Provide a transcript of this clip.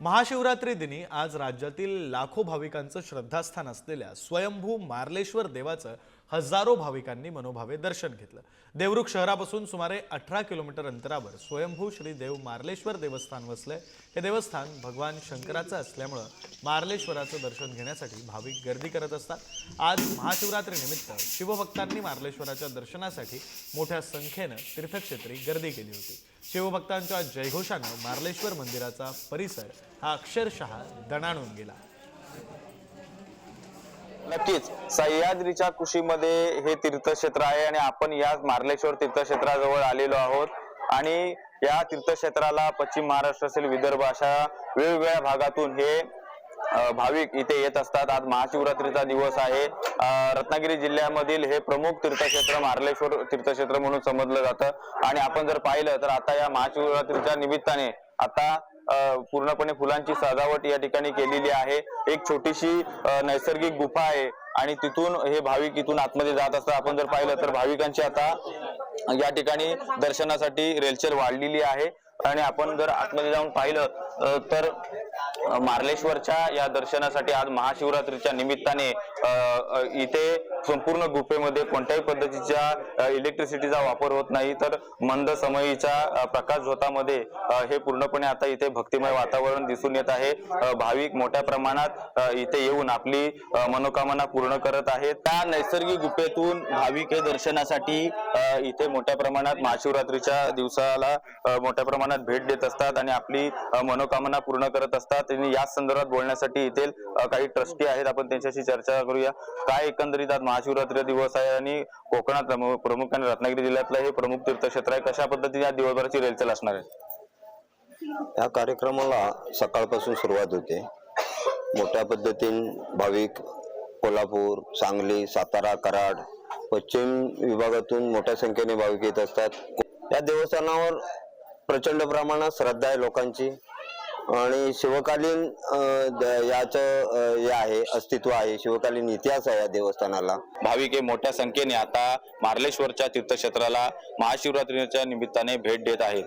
महाशिवरात्री दिनी आज राज्यातील लाखो भाविकांचं श्रद्धास्थान असलेल्या स्वयंभू मार्लेश्वर देवाचं हजारो भाविकांनी मनोभावे दर्शन घेतलं। देवरुख शहरापासून सुमारे 18 किलोमीटर अंतरावर स्वयंभू श्री देव मार्लेश्वर देवस्थान वसलंय। हे देवस्थान भगवान शंकराचं असल्यामुळे मार्लेश्वराचं दर्शन घेण्यासाठी भाविक गर्दी करत असतात। आज महाशिवरात्री निमित्त शिवभक्तांनी मार्लेश्वराच्या दर्शनासाठी मोठ्या संख्येने तीर्थक्षेत्री गर्दी केली होती। शिवभक्तांच्या जयघोषाने मार्लेश्वर मंदिराचा परिसर हा अक्षरशः दणाणून गेला। नक्कीच सह्याद्रीच्या कुशीमध्ये हे तीर्थक्षेत्र आहे आणि आपण या मार्लेश्वर तीर्थक्षेत्राजवळ आलेलो आहोत आणि या तीर्थक्षेत्राला पश्चिम महाराष्ट्र असेल, विदर्भ अशा वेगवेगळ्या भागातून हे भाविक इथे येत असतात। आज महाशिवरात्रीचा दिवस आहे। रत्नागिरी जिल्ह्यामधील हे प्रमुख तीर्थक्षेत्र मार्लेश्वर तीर्थक्षेत्र म्हणून समजलं जातं आणि आपण जर पाहिलं तर आता या महाशिवरात्रीच्या निमित्ताने आता पूर्णपणे फुलांची सजावट या ठिकाणी केलेली आहे। एक छोटीशी नैसर्गिक गुफा आहे आणि तिथून हे भाविक इथून आतमध्ये जात असतात। आपण जर पाहिलं तर भाविकांची आता या ठिकाणी दर्शनासाठी रेलचेल वाढलेली आहे आणि आपण जर आतमध्ये जाऊन पाहिलं तर मार्लेश्वरच्या या दर्शनासाठी आज महाशिवरात्रीच्या निमित्ताने इथे संपूर्ण गुफेमध्ये कोणत्याही पद्धतीच्या इलेक्ट्रिसिटीचा वापर होत नाही, तर मंद समयीच्या प्रकाश झोतामध्ये हे पूर्णपणे आता इथे भक्तिमय वातावरण दिसून येत आहे। भाविक मोठ्या प्रमाणात इथे येऊन आपली मनोकामना पूर्ण करत आहेत। त्या नैसर्गिक गुफेतून भाविक हे दर्शनासाठी इथे मोठ्या प्रमाणात महाशिवरात्रीच्या दिवसाला मोठ्या प्रमाणात भेट देत असतात आणि आपली मनोकामना पूर्ण करत असतात। आणि या संदर्भात बोलण्यासाठी इथे काही ट्रस्टी आहेत, आपण त्यांच्याशी चर्चा करूया। काय एकंदरीत आज महाशिवरात्री दिवस आहे आणि कोकणात प्रामुख्याने रत्नागिरी जिल्ह्यातलं हे प्रमुख तीर्थक्षेत्र आहे, कशा पद्धतीने या दिवसभराची रेलचेल असणार आहे? या कार्यक्रमाला सकाळपासून सुरुवात होते। मोठ्या पद्धतीने भाविक कोल्हापूर, सांगली, सातारा, कराड, पश्चिम विभागातून मोठ्या संख्येने भाविक येत असतात। या देवस्थानावर प्रचंड प्रमाणात श्रद्धा आहे लोकांची आणि शिवकालीन याचं हे आहे, अस्तित्व आहे, शिवकालीन इतिहास आहे या देवस्थानाला। भाविक हे मोठ्या संख्येने आता मार्लेश्वरच्या तीर्थक्षेत्राला महाशिवरात्रीच्या निमित्ताने भेट देत आहेत।